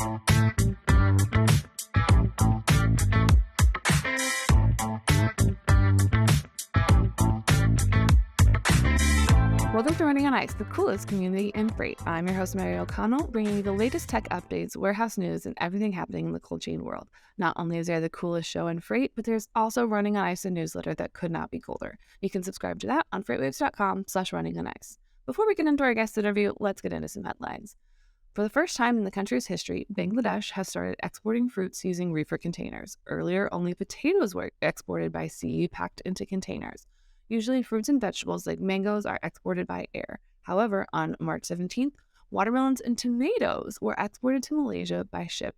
Welcome to Running on Ice, the coolest community in freight. I'm your host, Mary O'Connell, bringing you the latest tech updates, warehouse news, and everything happening in the cold chain world. Not only is there the coolest show in freight, but there's also Running on Ice, a newsletter that could not be colder. You can subscribe to that on FreightWaves.com/running on ice. Before we get into our guest interview, let's get into some headlines. For the first time in the country's history, Bangladesh has started exporting fruits using reefer containers. Earlier, only potatoes were exported by sea, packed into containers. Usually, fruits and vegetables like mangoes are exported by air. However, on March 17th, watermelons and tomatoes were exported to Malaysia by ship.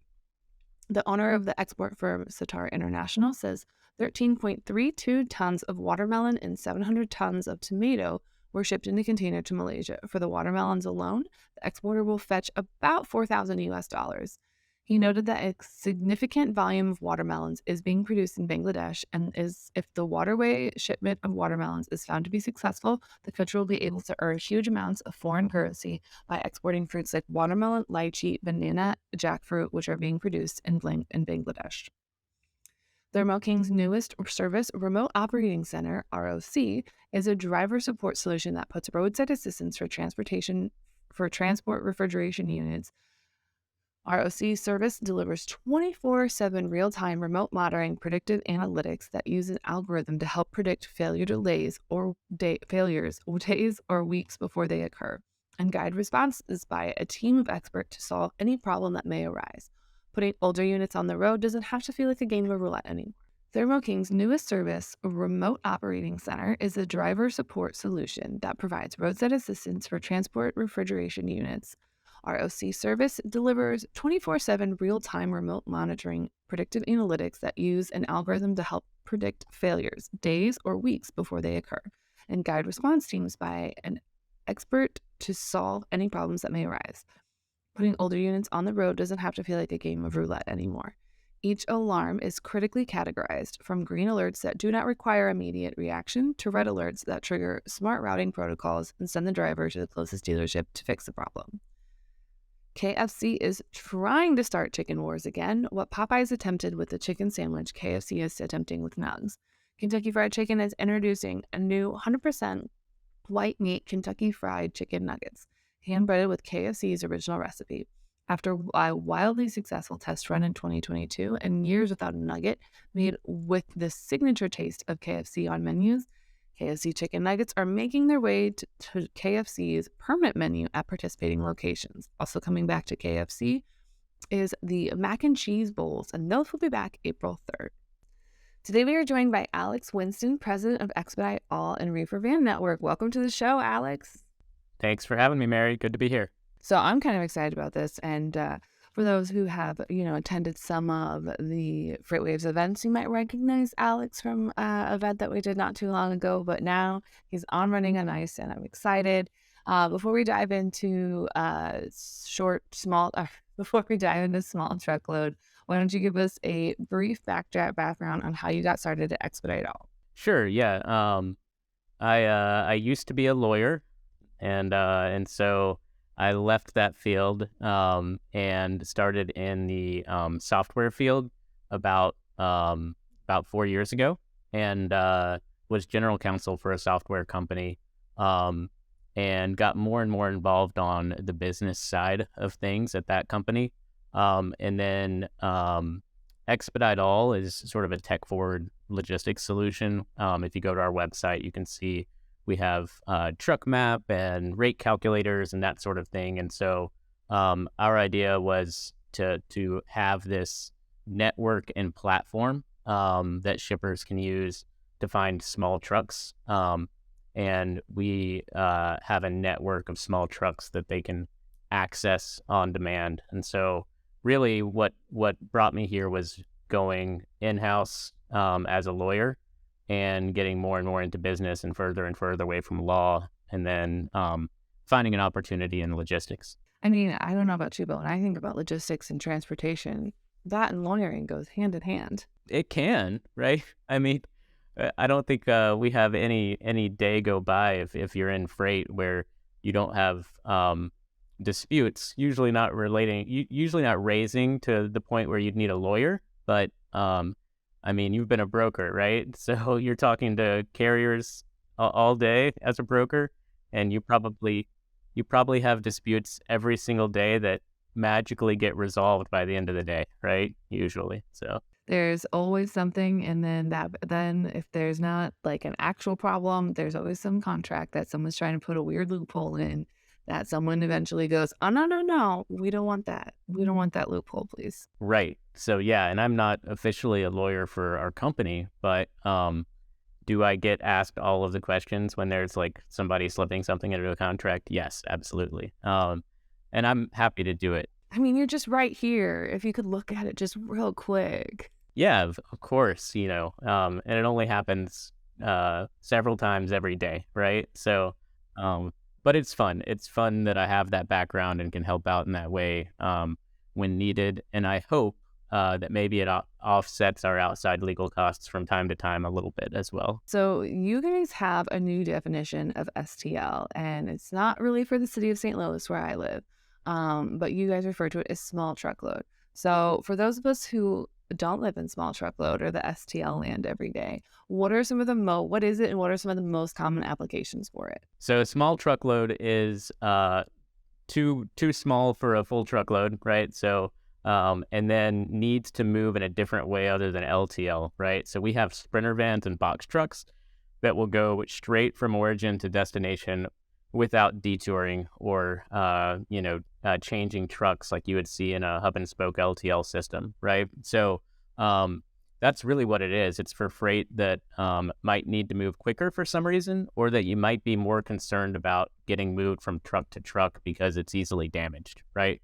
The owner of the export firm, Sitar International, says 13.32 tons of watermelon and 700 tons of tomato were shipped in a container to Malaysia. For the watermelons alone, the exporter will fetch about $4,000. He noted that a significant volume of watermelons is being produced in Bangladesh, and if the waterway shipment of watermelons is found to be successful, the country will be able to earn huge amounts of foreign currency by exporting fruits like watermelon, lychee, banana, jackfruit, which are being produced in Bangladesh. Thermo King's newest service, Remote Operating Center, ROC, is a driver support solution that puts roadside assistance for transport refrigeration units. ROC service delivers 24/7 real-time remote monitoring predictive analytics that use an algorithm to help predict failures days or weeks before they occur, and guide responses by a team of experts to solve any problem that may arise. Putting older units on the road doesn't have to feel like a game of roulette anymore. Thermo King's newest service, Remote Operating Center, is a driver support solution that provides roadside assistance for transport refrigeration units. ROC service delivers 24/7 real-time remote monitoring predictive analytics that use an algorithm to help predict failures days or weeks before they occur, and guide response teams by an expert to solve any problems that may arise. Putting older units on the road doesn't have to feel like a game of roulette anymore. Each alarm is critically categorized, from green alerts that do not require immediate reaction to red alerts that trigger smart routing protocols and send the driver to the closest dealership to fix the problem. KFC is trying to start chicken wars again. What Popeyes attempted with the chicken sandwich, KFC is attempting with nugs. Kentucky Fried Chicken is introducing a new 100% white meat Kentucky Fried Chicken nuggets, hand-breaded with KFC's original recipe. After a wildly successful test run in 2022 and years without a nugget made with the signature taste of KFC on menus, KFC chicken nuggets are making their way to KFC's permanent menu at participating locations. Also coming back to KFC is the mac and cheese bowls, and those will be back April 3rd. Today we are joined by Alex Winston, president of Expedite All and Reefer Van Network. Welcome to the show, Alex. Thanks for having me, Mary. Good to be here. So I'm kind of excited about this, and for those who have, attended some of the FreightWaves events, you might recognize Alex from an event that we did not too long ago, but now he's on Running on Ice, and I'm excited. Before we dive into small truckload, why don't you give us a brief background on how you got started at Expedite All? Sure, yeah. I used to be a lawyer, and so I left that field and started in the software field about 4 years ago, and was general counsel for a software company, and got more and more involved on the business side of things at that company. And then Expedite All is sort of a tech-forward logistics solution. If you go to our website, you can see we have truck map and rate calculators and that sort of thing. And so our idea was to have this network and platform that shippers can use to find small trucks. And we have a network of small trucks that they can access on demand. And so really what brought me here was going in-house as a lawyer and getting more and more into business and further away from law, and then finding an opportunity in logistics. I mean, I don't know about you, but when I think about logistics and transportation, that and lawyering goes hand in hand. It can, right? I mean, I don't think we have any day go by if you're in freight where you don't have disputes, usually not raising to the point where you'd need a lawyer. But I mean, you've been a broker, right? So you're talking to carriers all day as a broker, and you probably have disputes every single day that magically get resolved by the end of the day, right? Usually. So There's always something, and then if there's not, like, an actual problem, there's always some contract that someone's trying to put a weird loophole in that someone eventually goes, "Oh, no, no, no, we don't want that. We don't want that loophole, please." right. So yeah, and I'm not officially a lawyer for our company, but do I get asked all of the questions when there's like somebody slipping something into a contract? Yes, absolutely. And I'm happy to do it. I mean, you're just right here. If you could look at it just real quick. Yeah, of course, and it only happens several times every day, right? So, but it's fun. It's fun that I have that background and can help out in that way when needed. And I hope that maybe it offsets our outside legal costs from time to time a little bit as well. So you guys have a new definition of STL, and it's not really for the city of St. Louis where I live, but you guys refer to it as small truckload. So for those of us who don't live in small truckload or the STL land every day, what are some of the what is it, and what are some of the most common applications for it? So a small truckload is too small for a full truckload, right? So and then needs to move in a different way other than LTL, right? So we have sprinter vans and box trucks that will go straight from origin to destination without detouring or changing trucks like you would see in a hub and spoke LTL system, right? So that's really what it is. It's for freight that might need to move quicker for some reason, or that you might be more concerned about getting moved from truck to truck because it's easily damaged, right?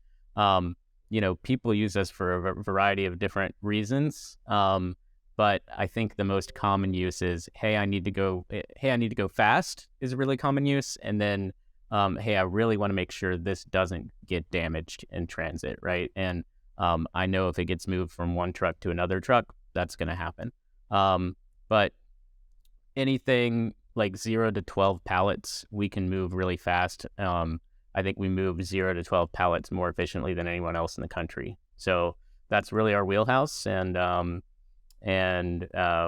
People use us for a variety of different reasons. But I think the most common use is, hey, I need to go fast is a really common use. And then, hey, I really want to make sure this doesn't get damaged in transit, right? And I know if it gets moved from one truck to another truck, that's going to happen. But anything like 0 to 12 pallets, we can move really fast. I think we move 0 to 12 pallets more efficiently than anyone else in the country. So that's really our wheelhouse, and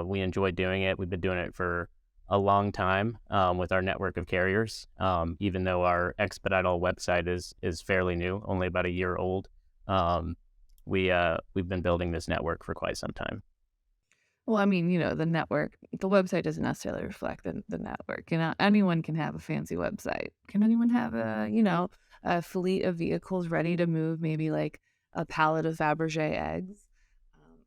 we enjoy doing it. We've been doing it for a long time with our network of carriers, even though our expedited website is fairly new, only about a year old. We've been building this network for quite some time. Well, I mean, the network, the website doesn't necessarily reflect the network. Anyone can have a fancy website. Can anyone have a fleet of vehicles ready to move maybe like a pallet of Fabergé eggs?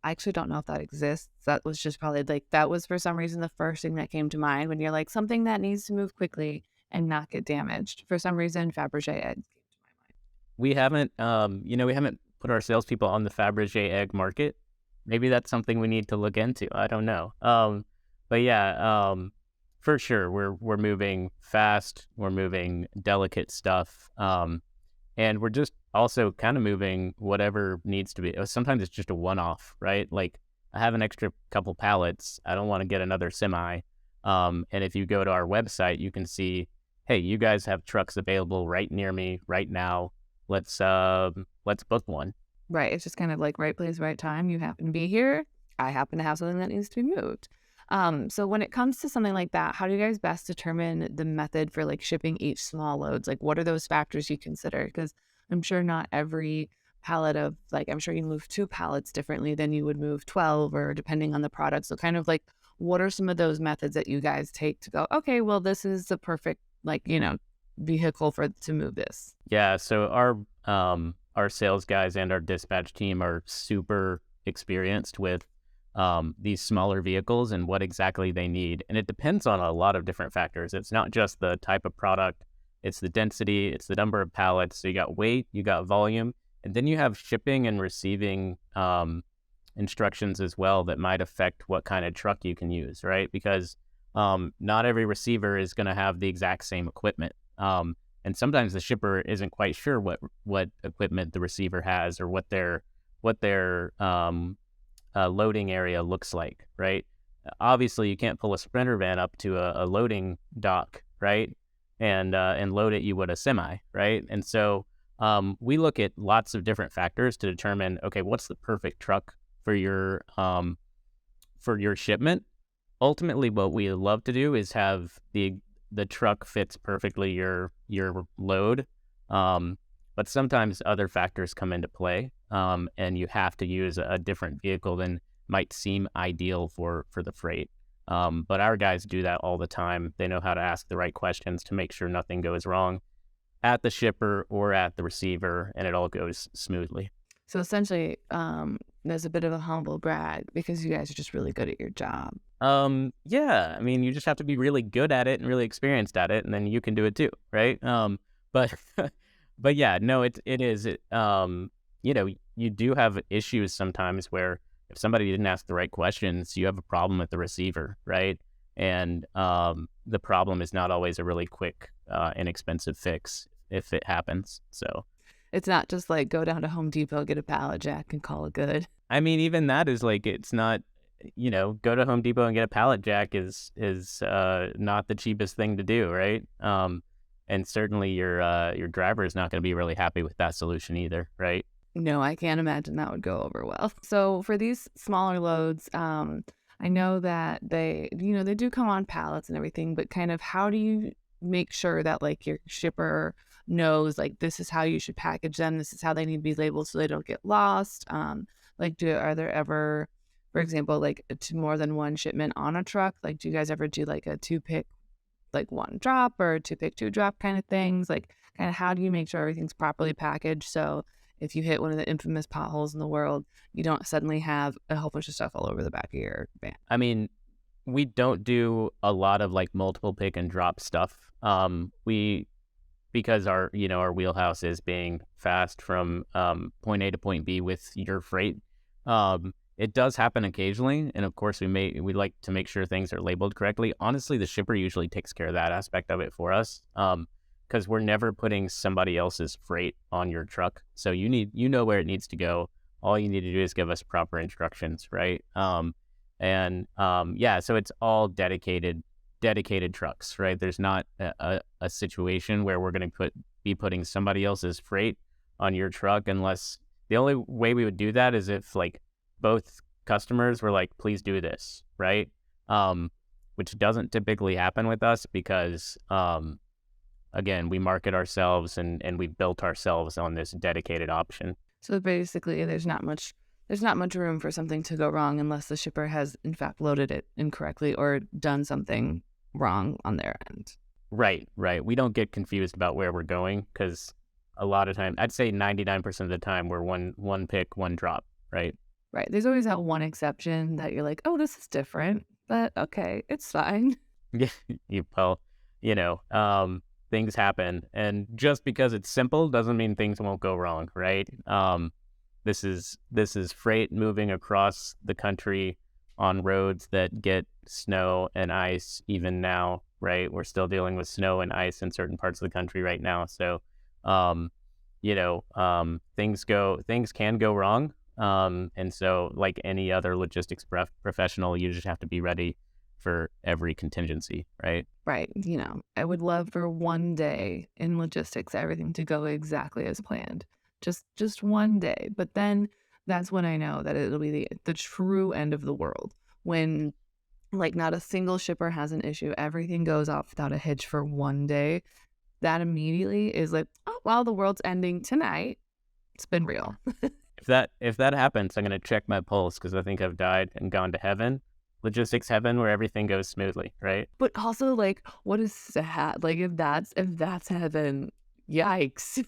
I actually don't know if that exists. That was just probably like, that was for some reason the first thing that came to mind when you're like something that needs to move quickly and not get damaged. For some reason, Fabergé eggs came to my mind. We haven't put our salespeople on the Fabergé egg market. Maybe that's something we need to look into. I don't know. But yeah, for sure, we're moving fast. We're moving delicate stuff, and we're just also kind of moving whatever needs to be. Sometimes it's just a one-off, right? Like I have an extra couple pallets. I don't want to get another semi. And if you go to our website, you can see, hey, you guys have trucks available right near me right now. Let's book one. Right. It's just kind of like right place, right time. You happen to be here. I happen to have something that needs to be moved. So when it comes to something like that, how do you guys best determine the method for like shipping each small loads? Like what are those factors you consider? Because I'm sure not every pallet of I'm sure you move 2 pallets differently than you would move 12 or depending on the product. So kind of like what are some of those methods that you guys take to go, okay, well, this is the perfect vehicle to move this? Yeah. So our sales guys and our dispatch team are super experienced with these smaller vehicles and what exactly they need. And it depends on a lot of different factors. It's not just the type of product, it's the density, it's the number of pallets. So you got weight, you got volume, and then you have shipping and receiving instructions as well that might affect what kind of truck you can use, right? Because not every receiver is going to have the exact same equipment. And sometimes the shipper isn't quite sure what equipment the receiver has or what their loading area looks like, right? Obviously, you can't pull a sprinter van up to a loading dock, right, and load it you would a semi, right? And so we look at lots of different factors to determine, okay, what's the perfect truck for your shipment. Ultimately, what we love to do is have the truck fits perfectly your load. Um, but sometimes other factors come into play, and you have to use a different vehicle than might seem ideal for the freight. But our guys do that all the time. They know how to ask the right questions to make sure nothing goes wrong at the shipper or at the receiver, and it all goes smoothly. So essentially, there's a bit of a humble brag because you guys are just really good at your job. Yeah, I mean, you just have to be really good at it and really experienced at it, and then you can do it too, right? But but yeah, no, it is. You know, you do have issues sometimes where if somebody didn't ask the right questions, you have a problem with the receiver, right? And the problem is not always a really quick, inexpensive fix if it happens. So, It's not just like go down to Home Depot, get a pallet jack, and call it good. I mean, even that is like it's not. Go to Home Depot and get a pallet jack is not the cheapest thing to do, right? And certainly your driver is not going to be really happy with that solution either, right? No, I can't imagine that would go over well. So for these smaller loads, I know that they do come on pallets and everything, but kind of how do you make sure that like your shipper knows like this is how you should package them, this is how they need to be labeled so they don't get lost? Are there ever, for example, like to more than one shipment on a truck? Like, do you guys ever do like a two pick, like one drop or two pick, two drop kind of things? Like, kind of how do you make sure everything's properly packaged so if you hit one of the infamous potholes in the world, you don't suddenly have a whole bunch of stuff all over the back of your van? I mean, we don't do a lot of like multiple pick and drop stuff. We because our wheelhouse is being fast from point A to point B with your freight. It does happen occasionally, and of course we like to make sure things are labeled correctly. Honestly, the shipper usually takes care of that aspect of it for us, because we're never putting somebody else's freight on your truck. So you know where it needs to go. All you need to do is give us proper instructions, right? Yeah, so it's all dedicated trucks, right? There's not a situation where we're going to be putting somebody else's freight on your truck, unless the only way we would do that is if like both customers were like, please do this, right? Which doesn't typically happen with us because, again, we market ourselves and we built ourselves on this dedicated option. So basically, there's not much room for something to go wrong unless the shipper has in fact loaded it incorrectly or done something wrong on their end. Right, right. We don't get confused about where we're going because a lot of time, I'd say 99% of the time, we're one pick, one drop, right? Right. There's always that one exception that you're like, oh, this is different, but okay, it's fine. Yeah, well, you know, things happen, and just because it's simple doesn't mean things won't go wrong, right? This is freight moving across the country on roads that get snow and ice even now, right? We're still dealing with snow and ice in certain parts of the country right now. So, things can go wrong. And so like any other logistics professional, you just have to be ready for every contingency, right? Right. I would love for one day in logistics, everything to go exactly as planned. Just one day. But then that's when I know that it'll be the true end of the world. When like not a single shipper has an issue, everything goes off without a hitch for one day. That immediately is like, oh well, the world's ending tonight. It's been real. If that happens, I'm gonna check my pulse because I think I've died and gone to heaven, logistics heaven, where everything goes smoothly, right? But also like what is sad? Like if that's heaven, yikes.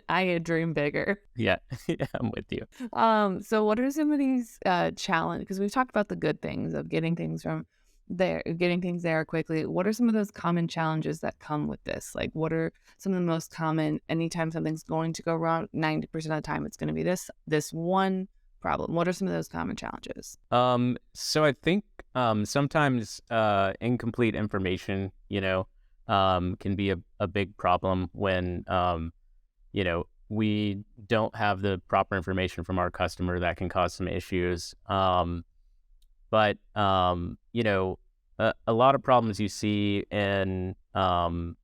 I had dreamed bigger. Yeah, yeah, I'm with you. So what are some of these challenge because we've talked about the good things of getting things there quickly. What are some of those common challenges that come with this? Like what are some of the most common anytime something's going to go wrong, 90% of the time it's going to be this one problem. What are some of those common challenges? So I think sometimes incomplete information, can be a big problem when we don't have the proper information from our customer. That can cause some issues. But a lot of problems you see in some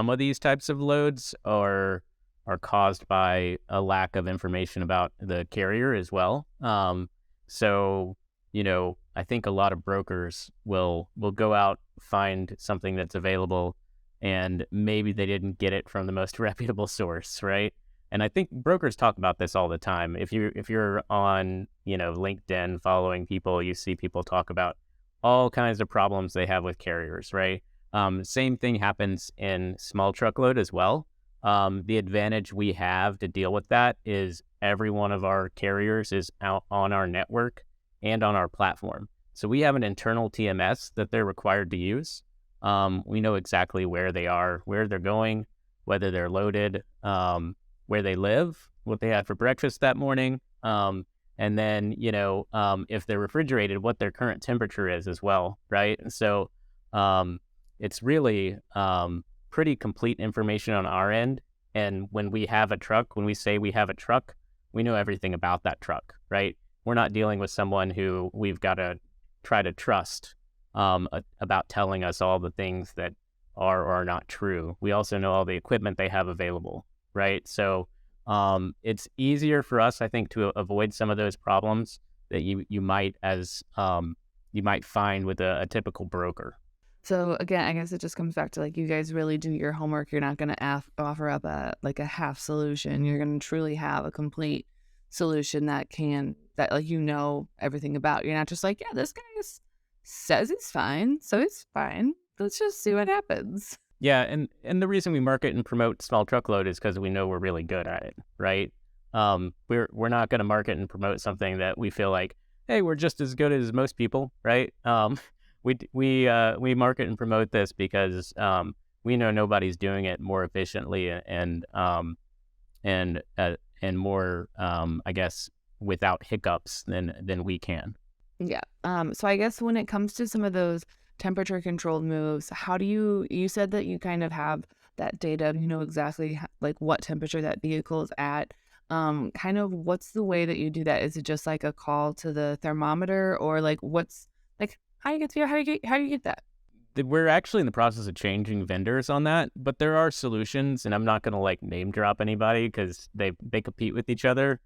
of these types of loads are are caused by a lack of information about the carrier as well. So, I think a lot of brokers will go out, find something that's available, and maybe they didn't get it from the most reputable source, right? And I think brokers talk about this all the time. If you're on, LinkedIn following people, you see people talk about all kinds of problems they have with carriers, right? Same thing happens in small truckload as well. The advantage we have to deal with that is every one of our carriers is out on our network and on our platform. So we have an internal TMS that they're required to use. We know exactly where they are, where they're going, whether they're loaded, where they live, what they had for breakfast that morning, and then, if they're refrigerated, what their current temperature is as well, right? So it's really pretty complete information on our end. And when we say we have a truck, we know everything about that truck, right? We're not dealing with someone who we've got to try to trust about telling us all the things that are or are not true. We also know all the equipment they have available, right? So it's easier for us, I think, to avoid some of those problems that you might find with a typical broker. So again, I guess it just comes back to like you guys really do your homework. You're not going to offer up a half solution. You're going to truly have a complete solution that everything about. You're not just like, yeah, this guy says he's fine, so he's fine. Let's just see what happens. Yeah, and the reason we market and promote small truckload is because we know we're really good at it, right? We're not going to market and promote something that we feel like, hey, we're just as good as most people, right? We market and promote this because we know nobody's doing it more efficiently and more I guess without hiccups than we can. Yeah. So I guess when it comes to some of those temperature controlled moves, how do you said that you kind of have that data, you know exactly like what temperature that vehicle is at. Kind of what's the way that you do that? Is it just like a call to the thermometer or like what's like how you get to how do you get that? We're actually in the process of changing vendors on that, but there are solutions, and I'm not going to like name drop anybody because they compete with each other.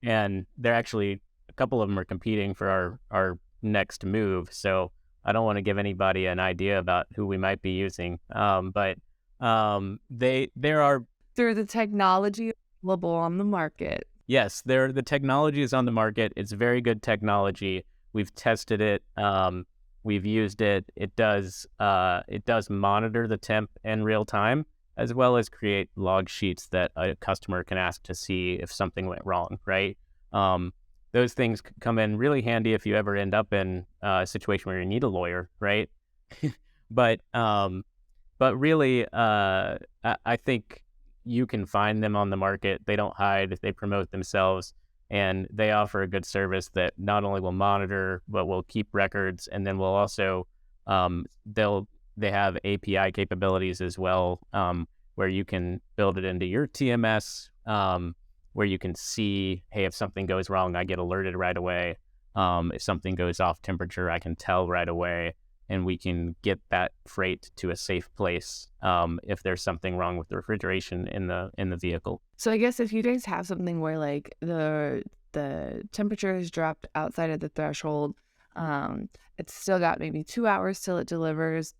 And they're actually a couple of them are competing for our next move. So I don't want to give anybody an idea about who we might be using. But there are Through the technology available on the market. yes, the technology is on the market. It's very good technology. We've tested it. We've used it. It does monitor the temp in real time, as well as create log sheets that a customer can ask to see if something went wrong, right? Those things come in really handy if you ever end up in a situation where you need a lawyer, right? But really, I think you can find them on the market. They don't hide. They promote themselves, and they offer a good service that not only will monitor, but will keep records, and then will also they have API capabilities as well, where you can build it into your TMS, where you can see, hey, if something goes wrong, I get alerted right away. If something goes off temperature, I can tell right away, and we can get that freight to a safe place if there's something wrong with the refrigeration in the vehicle. So I guess if you guys have something where like the temperature is dropped outside of the threshold, it's still got maybe 2 hours till it delivers,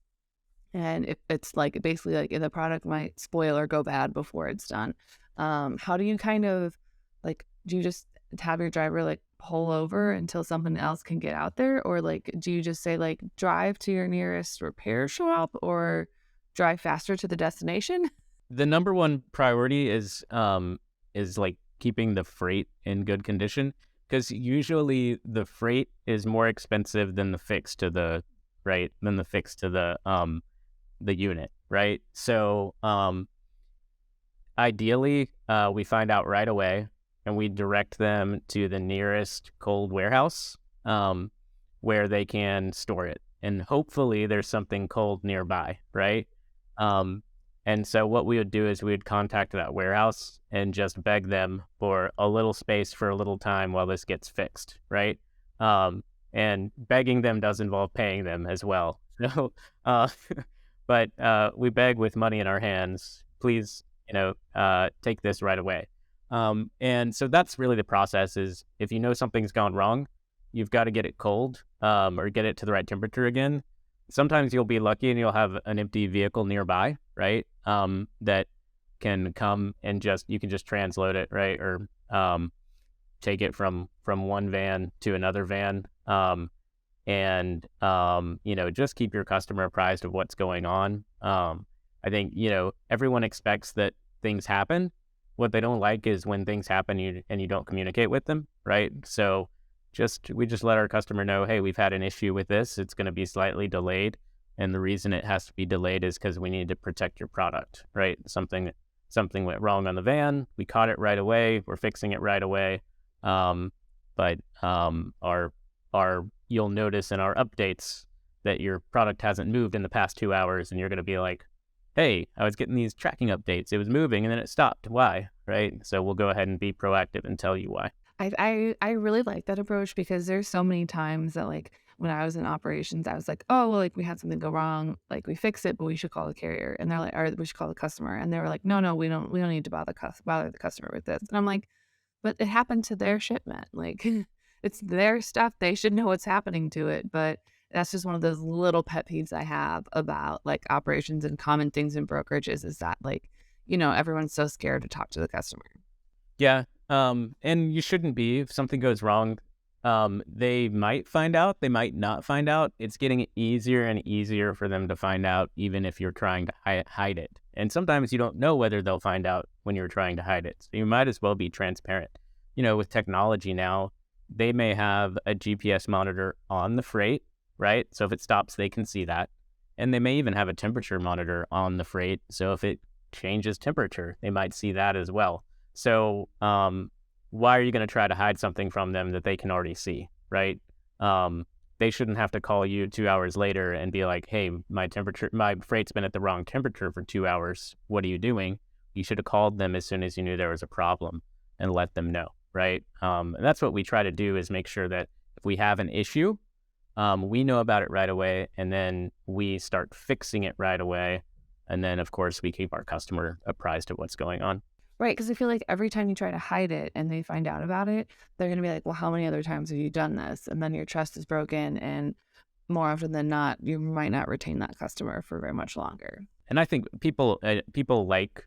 and if it's like basically like the product might spoil or go bad before it's done. How do you kind of like do you just have your driver like pull over until someone else can get out there, or like do you just say like drive to your nearest repair shop or drive faster to the destination? The number one priority is like keeping the freight in good condition, because usually the freight is more expensive than the fix to the the unit, right? So ideally, we find out right away, and we direct them to the nearest cold warehouse where they can store it. And hopefully there's something cold nearby, right? And so what we would do is we would contact that warehouse and just beg them for a little space for a little time while this gets fixed, right? And begging them does involve paying them as well. So, but we beg with money in our hands. Please take this right away. And so that's really the process is if you know something's gone wrong, you've got to get it cold, or get it to the right temperature again. Sometimes you'll be lucky and you'll have an empty vehicle nearby, right? That can come and you can just transload it, right? Or take it from one van to another van. And just keep your customer apprised of what's going on. I think, everyone expects that things happen. What they don't like is when things happen and you don't communicate with them, right? So we just let our customer know, hey, we've had an issue with this. It's going to be slightly delayed. And the reason it has to be delayed is because we need to protect your product, right? Something went wrong on the van. We caught it right away. We're fixing it right away. But you'll notice in our updates that your product hasn't moved in the past 2 hours, and you're going to be like, hey, I was getting these tracking updates. It was moving and then it stopped. Why? Right? So we'll go ahead and be proactive and tell you why. I really like that approach because there's so many times that like when I was in operations, I was like, oh, well, like we had something go wrong, like we fixed it, but we should call the carrier. And they're like, or we should call the customer. And they were like, no, we don't need to bother the customer with this. And I'm like, but it happened to their shipment. Like it's their stuff. They should know what's happening to it. But that's just one of those little pet peeves I have about like operations and common things in brokerages is that like, everyone's so scared to talk to the customer. Yeah. And you shouldn't be. If something goes wrong, they might find out, they might not find out. It's getting easier and easier for them to find out, even if you're trying to hide it. And sometimes you don't know whether they'll find out when you're trying to hide it. So you might as well be transparent. With technology now, they may have a GPS monitor on the freight, right? So if it stops, they can see that. And they may even have a temperature monitor on the freight. So if it changes temperature, they might see that as well. So why are you going to try to hide something from them that they can already see, right? They shouldn't have to call you 2 hours later and be like, hey, my freight's been at the wrong temperature for 2 hours. What are you doing? You should have called them as soon as you knew there was a problem and let them know, right? And that's what we try to do is make sure that if we have an issue, we know about it right away, and then we start fixing it right away. And then, of course, we keep our customer apprised of what's going on. Right, because I feel like every time you try to hide it and they find out about it, they're going to be like, well, how many other times have you done this? And then your trust is broken, and more often than not, you might not retain that customer for very much longer. And I think people like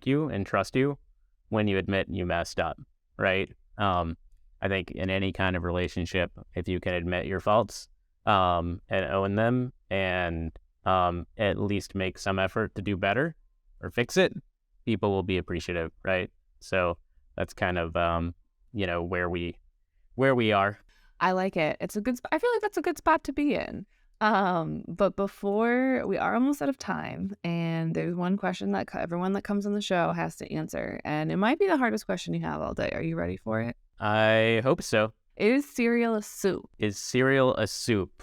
you and trust you when you admit you messed up, right? I think in any kind of relationship, if you can admit your faults and own them and at least make some effort to do better or fix it, people will be appreciative, right? So that's kind of where we are. I like it. It's a good. I feel like that's a good spot to be in. But before we are almost out of time, and there's one question that everyone that comes on the show has to answer, and it might be the hardest question you have all day. Are you ready for it? I hope so. Is cereal a soup? Is cereal a soup?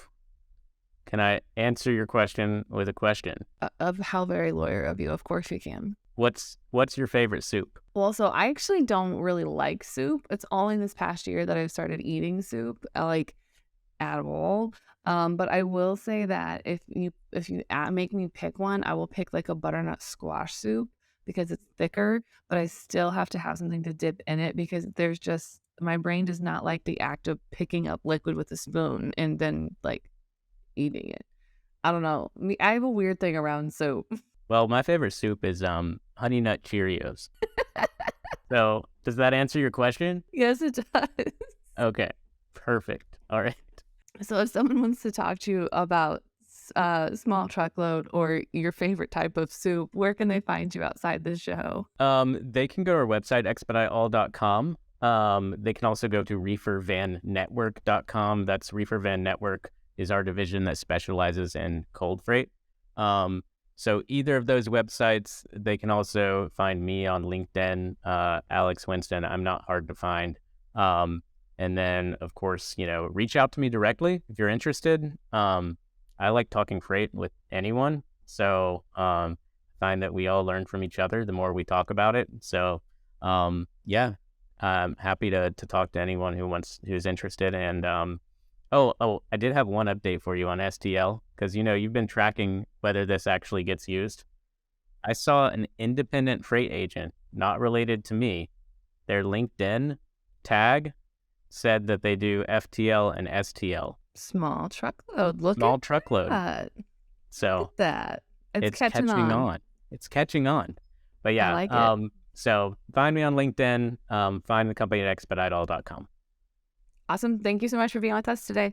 Can I answer your question with a question? Of how very lawyer of you. Of course you can. What's your favorite soup? Well, so I actually don't really like soup. It's only this past year that I've started eating soup, like at all. But I will say that if you make me pick one, I will pick like a butternut squash soup because it's thicker, but I still have to have something to dip in it because my brain does not like the act of picking up liquid with a spoon and then like eating it. I don't know. I have a weird thing around soup. Well, my favorite soup is Honey Nut Cheerios. So, does that answer your question? Yes, it does. Okay, perfect. All right. So if someone wants to talk to you about small truckload or your favorite type of soup, where can they find you outside the show? They can go to our website, expediteall.com. They can also go to reefervannetwork.com. That's Reefer Van Network is our division that specializes in cold freight. So either of those websites, they can also find me on LinkedIn, Alex Winston. I'm not hard to find. And then, of course, reach out to me directly if you're interested. I like talking freight with anyone. So find that we all learn from each other the more we talk about it. So yeah, I'm happy to talk to anyone who's interested. And I did have one update for you on STL because you've been tracking whether this actually gets used. I saw an independent freight agent, not related to me. Their LinkedIn tag said that they do FTL and STL, Small truckload. Look small at truckload. that. Look So at that. It's it's catching catching on. on. It's catching on. But I yeah, like it. so find me on LinkedIn. Find the company at expediteall.com. Awesome. Thank you so much for being with us today.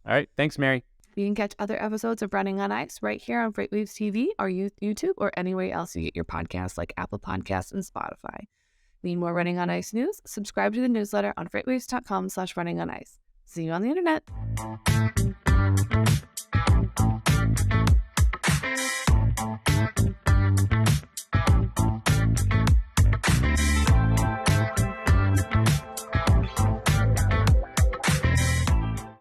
All right. Thanks, Mary. You can catch other episodes of Running on Ice right here on FreightWaves TV or YouTube or anywhere else you get your podcasts like Apple Podcasts and Spotify. Need more Running on Ice news? Subscribe to the newsletter on freightwaves.com/runningonIce. See you on the internet.